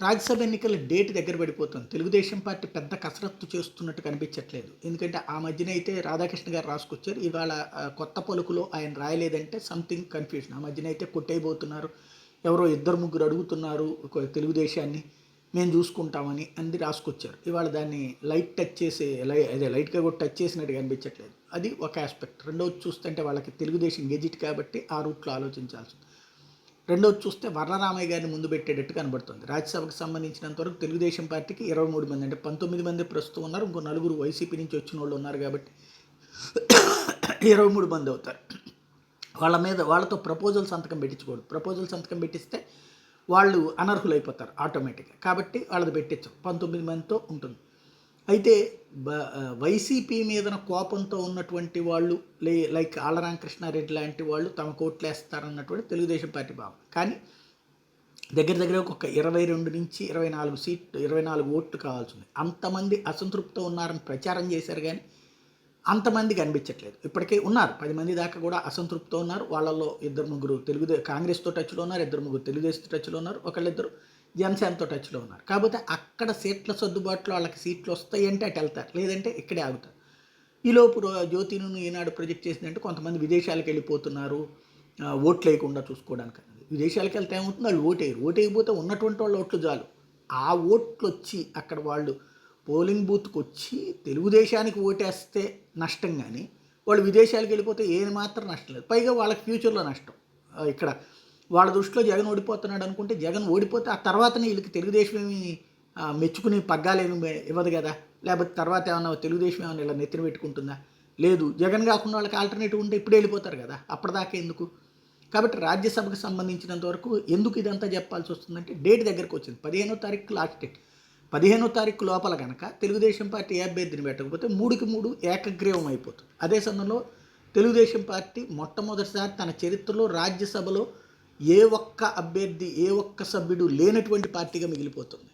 రాజ్యసభ ఎన్నికల డేట్ దగ్గర పడిపోతుంది. తెలుగుదేశం పార్టీ పెద్ద కసరత్తు చేస్తున్నట్టు కనిపించట్లేదు. ఎందుకంటే ఆ మధ్యన అయితే రాధాకృష్ణ గారు రాసుకొచ్చారు. ఇవాళ కొత్త పలుకులో ఆయన రాయలేదంటే సంథింగ్ కన్ఫ్యూజన్. ఆ మధ్యన అయితే కొట్టేయబోతున్నారు. ఎవరో ఇద్దరు ముగ్గురు అడుగుతున్నారు తెలుగుదేశాన్ని మేము చూసుకుంటామని అంది రాసుకొచ్చారు. ఇవాళ దాన్ని లైట్ టచ్ చేసి అదే లైట్గా కూడా టచ్ చేసినట్టు కనిపించట్లేదు. అది ఒక ఆస్పెక్ట్. రెండవది చూస్తుంటే వాళ్ళకి తెలుగుదేశం గెజిట్ కాబట్టి ఆ రూట్లో ఆలోచించాల్సింది. రెండోది చూస్తే వరలరామయ్య గారిని ముందు పెట్టేటట్టు కనబడుతుంది. రాజ్యసభకు సంబంధించినంత వరకు తెలుగుదేశం పార్టీకి 23 మంది, అంటే 19 మంది ప్రస్తుతం ఉన్నారు. ఇంకో నలుగురు వైసీపీ నుంచి వచ్చిన వాళ్ళు ఉన్నారు కాబట్టి 23 మంది అవుతారు. వాళ్ళతో ప్రపోజల్ సంతకం పెట్టించకూడదు. ప్రపోజల్ సంతకం పెట్టిస్తే వాళ్ళు అనర్హులైపోతారు ఆటోమేటిక్గా. కాబట్టి వాళ్ళది పెట్టించం. 19 మందితో ఉంటుంది. అయితే వైసీపీ మీదన కోపంతో ఉన్నటువంటి వాళ్ళు లైక్ ఆళ్లరామకృష్ణారెడ్డి లాంటి వాళ్ళు తమ కోట్లు వేస్తారన్నటువంటి తెలుగుదేశం పార్టీ భావన. కానీ దగ్గర ఒక 22 నుంచి 24 ఓట్లు కావాల్సి ఉంది. అంతమంది అసంతృప్తితో ఉన్నారని ప్రచారం చేశారు, కానీ అంతమంది కనిపించట్లేదు. ఇప్పటికే ఉన్నారు 10 మంది దాకా కూడా అసంతృప్తితో ఉన్నారు. వాళ్ళల్లో 2-3 కాంగ్రెస్తో టచ్లో ఉన్నారు, 2-3 తెలుగుదేశంతో టచ్లో ఉన్నారు, ఒకళ్ళిద్దరు జనసేనతో టచ్లో ఉన్నారు. కాకపోతే అక్కడ సీట్ల సర్దుబాటులో వాళ్ళకి సీట్లు వస్తాయంటే అటు వెళ్తారు, లేదంటే ఇక్కడే ఆగుతారు. ఈలోపు జ్యోతిను ఈనాడు ప్రొజెక్ట్ చేసిందంటే కొంతమంది విదేశాలకు వెళ్ళిపోతున్నారు ఓట్లు వేయకుండా చూసుకోవడానికి. విదేశాలకు వెళ్తే ఏమవుతుంది, వాళ్ళు ఓటు వేయకపోతే ఉన్నటువంటి వాళ్ళు ఓట్లు చాలు. ఆ ఓట్లు వచ్చి అక్కడ వాళ్ళు పోలింగ్ బూత్కి వచ్చి తెలుగుదేశానికి ఓటేస్తే నష్టం, కానీ వాళ్ళు విదేశాలకు వెళ్ళిపోతే ఏది మాత్రం నష్టం లేదు. పైగా వాళ్ళకి ఫ్యూచర్లో నష్టం. ఇక్కడ వాళ్ళ దృష్టిలో జగన్ ఓడిపోతున్నాడు అనుకుంటే, జగన్ ఓడిపోతే ఆ తర్వాతనే వీళ్ళకి తెలుగుదేశం ఏమి మెచ్చుకుని పగ్గాలేమి ఇవ్వదు కదా. లేకపోతే తర్వాత ఏమన్నా తెలుగుదేశం ఏమైనా ఇలా నెత్తిన పెట్టుకుంటుందా? లేదు. జగన్ కాకుండా వాళ్ళకి ఆల్టర్నేటివ్ ఉంటే ఇప్పుడు వెళ్ళిపోతారు కదా, అప్పటిదాకా ఎందుకు? కాబట్టి రాజ్యసభకు సంబంధించినంత వరకు ఎందుకు ఇదంతా చెప్పాల్సి వస్తుందంటే డేట్ దగ్గరకు వచ్చింది. 15వ తారీఖు లాస్ట్ డేట్. 15వ తారీఖు లోపల కనుక తెలుగుదేశం పార్టీ ఏ అభ్యర్థిని పెట్టకపోతే 3కి 3 ఏకగ్రీవం అయిపోతుంది. అదే సమయంలో తెలుగుదేశం పార్టీ మొట్టమొదటిసారి తన చరిత్రలో రాజ్యసభలో ఏ ఒక్క అభ్యర్థి, ఏ ఒక్క సభ్యుడు లేనటువంటి పార్టీగా మిగిలిపోతుంది.